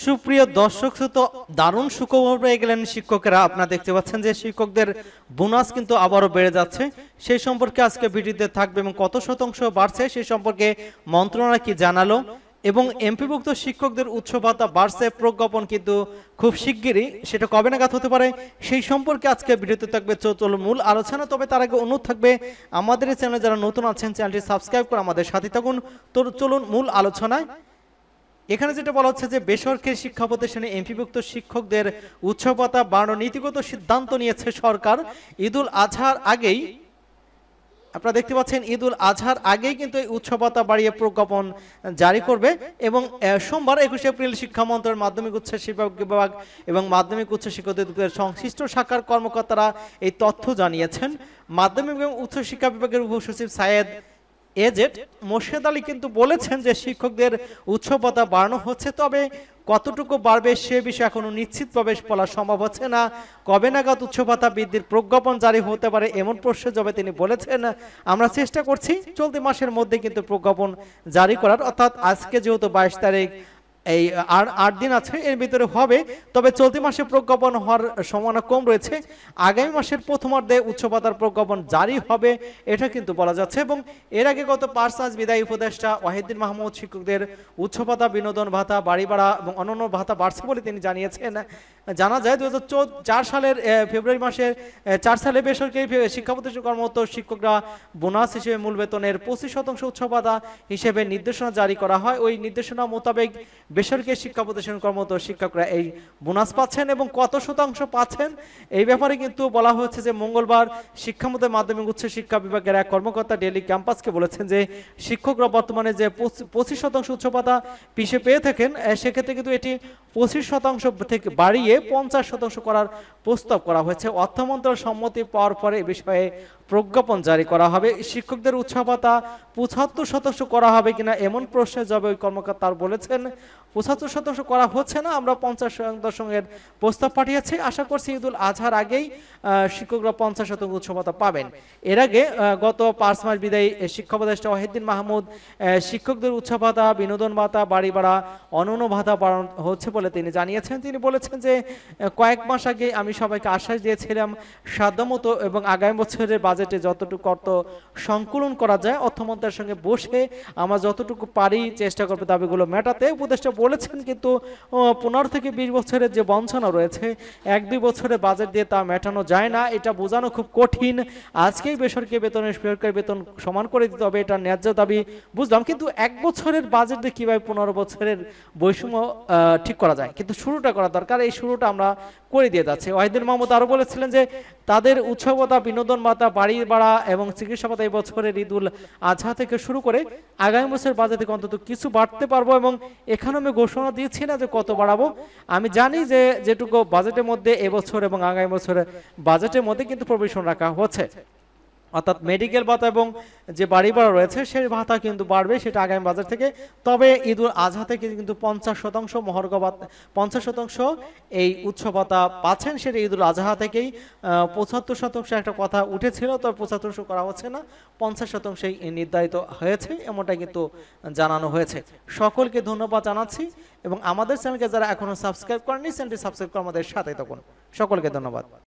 সুপ্রিয় দর্শক শ্রোতা, দারুণ সুখবর পেয়ে গেলেন শিক্ষকেরা। আপনারা দেখতে পাচ্ছেন যে শিক্ষকদের বোনাস কিন্তু আবারও বেড়ে যাচ্ছে। সেই সম্পর্কে আজকে ভিডিওতে থাকবে এবং কত শতাংশ বাড়ছে সেই সম্পর্কে মন্ত্রণালয় কি জানালো, এবং এমপিভুক্ত শিক্ষকদের উৎস ভাতা বাড়ছে, প্রজ্ঞাপন কিন্তু খুব শিগগিরই, সেটা কবে নাগাদ হতে পারে সেই সম্পর্কে আজকে ভিডিওতে থাকবে। চলুন মূল আলোচনা। তবে তার আগে অনুরোধ থাকবে আমাদের এই চ্যানেলে যারা নতুন আছেন চ্যানেলটি সাবস্ক্রাইব করে আমাদের সাথে থাকুন। তো চলুন মূল আলোচনায়। এখানে যেটা বলা হচ্ছে যে বেসরকারি শিক্ষা প্রতিষ্ঠানে এমপিভুক্ত শিক্ষকদের উৎস ভাতা বাড়ানোর নীতিগত সিদ্ধান্ত নিয়েছে সরকার। ঈদুল আজহার আগেই আপনারা দেখতে পাচ্ছেন, ঈদুল আজহার আগেই কিন্তু এই উৎস ভাতা বাড়িয়ে প্রজ্ঞাপন জারি করবে। এবং সোমবার 21 এপ্রিল শিক্ষা মন্ত্রণালয়ের মাধ্যমিক উচ্চ শিক্ষা বিভাগ এবং মাধ্যমিক উচ্চ শিক্ষা অধিদপ্তরের সংশ্লিষ্ট শাখার কর্মকর্তারা এই তথ্য জানিয়েছেন। মাধ্যমিক এবং উচ্চ শিক্ষা বিভাগের উপসচিব সায়েদ এজেড মোর্শেদ আলী কিন্তু বলেছেন যে শিক্ষকদের উৎস ভাতা বাড়ানো হচ্ছে, তবে কতটুকু বাড়বে সে বিষয়ে এখনো নিশ্চিতভাবে বলা সম্ভব হচ্ছে না। কবে নাগাদ উৎস ভাতা বৃদ্ধির প্রজ্ঞাপন জারি হতে পারে এমন প্রশ্নের জবাবে তিনি বলেছেন, আমরা চেষ্টা করছি চলতি মাসের মধ্যে কিন্তু প্রজ্ঞাপন জারি করার, অর্থাৎ আজকে যেহেতু 22 তারিখ, এই আর 8 দিন আছে, এর ভিতরে হবে। তবে চলতি মাসে প্রজ্ঞাপন হওয়ার সম্ভাবনা কম রয়েছে। আগামী মাসের প্রথমার্ধে উৎস ভাতার প্রজ্ঞাপন জারি হবে এটা কিন্তু বলা যাচ্ছে। এবং এর আগে গত 5 মার্চ বিদায়ী উপদেষ্টা ওয়াহিদুদ্দিন মাহমুদ শিক্ষকদের উৎস ভাতা, বিনোদন ভাতা, বাড়ি ভাড়া এবং অন্যান্য ভাতা বাড়ছে বলে তিনি জানিয়েছেন। জানা যায় 2004 সালের ফেব্রুয়ারি মাসের 4 সালে বেসরকারি শিক্ষা প্রতিষ্ঠানে কর্মরত শিক্ষকরা বোনাস হিসেবে মূল বেতনের 25% উৎস ভাতা হিসেবে নির্দেশনা জারি করা হয়। ওই নির্দেশনা মোতাবেক বেসরকারি শিক্ষা প্রতিষ্ঠানে কর্মরত শিক্ষকরা এই বোনাস পাচ্ছেন এবং কত শতাংশ পাচ্ছেন এই ব্যাপারে কিন্তু বলা হয়েছে যে মঙ্গলবার শিক্ষামন্ত্রী মাধ্যমিক উচ্চ শিক্ষা বিভাগের এক কর্মকর্তা ডেইলি ক্যাম্পাসকে বলেছেন যে শিক্ষকরা বর্তমানে যে 25% উচ্চ ভাতা পিছিয়ে পেয়ে থাকেন, সেক্ষেত্রে কিন্তু এটি 25% থেকে বাড়িয়ে 50% করার প্রস্তাব করা হয়েছে। অর্থ মন্ত্রণালয়ের সম্মতি পাওয়ার পরে এ বিষয়ে প্রজ্ঞাপন জারি করা হবে। শিক্ষকদের উৎস ভাতা 75% করা হবে কিনা এমন প্রশ্নের জবাবে ওই কর্মকর্তা বলেছেন, 75% করা হচ্ছে না, আমরা 50% প্রস্তাব পাঠিয়েছি। আশা করছি ঈদুল আজহার আগেই শিক্ষকরা 50% উৎস ভাতা পাবেন। এর আগে গত 5 মাস বিদায়ী শিক্ষা উপদেষ্টা ওয়াহিদুদ্দিন মাহমুদ শিক্ষকদের উৎস ভাতা, বিনোদন ভাতা, বাড়ি ভাড়া, অন্যান্য ভাতা বাড়ানো হচ্ছে বলে তিনি জানিয়েছেন। তিনি বলেছেন যে কয়েক মাস আগে আমি সবাইকে আশ্বাস দিয়েছিলাম সাধ্যমতো এবং আগামী বছরের বাজেটে যতটুকু অর্থ সংকুলন করা যায় অর্থমন্ত্রীর সঙ্গে বসে আমরা যতটুকু পারি চেষ্টা করবো দাবিগুলো মেটাতে। উপদেষ্টা বলেছেন কিন্তু 15 থেকে 20 বছরের যে বঞ্চনা রয়েছে 1-2 বছরের বাজেট দিয়ে তা মেটানো যায় না, এটা বোঝানো খুব কঠিন। আজকেই বেসরকারি বেতনের সরকারি বেতন সমান করে দিতে হবে, এটা ন্যায্য দাবি বুঝলাম, কিন্তু 1 বছরের বাজেট দিয়ে কিভাবে 15 বছরের বৈষম্য ঠিক করা যায়, কিন্তু শুরুটা করা দরকার। এই শুরুটা আমরা করে দিয়ে যাচ্ছে। ওয়াহিদুল মাহমুদ আরো বলেছিলেন যে তাদের উৎস ভাতা, বিনোদন ভাতা, বাড়ি ভাড়া এবং চিকিৎসা ভাতা এই বছরের ঈদুল আজহা থেকে শুরু করে আগামী বছর বাজেটে অন্তত কিছু বাড়তে পারবো, এবং এখানে আমি ঘোষণা দিয়েছি না যে কত বাড়াবো। আমি জানি যে যেটুকু বাজেটের মধ্যে এবছর এবং আগামী বছরের বাজেটের মধ্যে কিন্তু প্রভিশন রাখা হচ্ছে, অর্থাৎ মেডিকেল ভাতা এবং যে বাড়ি ভাড়া রয়েছে সেই ভাতা কিন্তু বাড়বে, সেটা আগামী বাজার থেকে। তবে ঈদুল আজহা থেকে কিন্তু 50% মহর্ঘ ভাতা, 50% এই উৎস ভাতা পাচ্ছেন, সেটা ঈদুল আজহা থেকেই। 75% একটা কথা উঠেছিল, তবে 75% করা হচ্ছে না, 50% নির্ধারিত হয়েছে, এমনটা কিন্তু জানানো হয়েছে। সকলকে ধন্যবাদ জানাচ্ছি এবং আমাদের চ্যানেলকে যারা এখনো সাবস্ক্রাইব করেননি চ্যানেলটি সাবস্ক্রাইব করে আমাদের সাথে থাকুন। সকলকে ধন্যবাদ।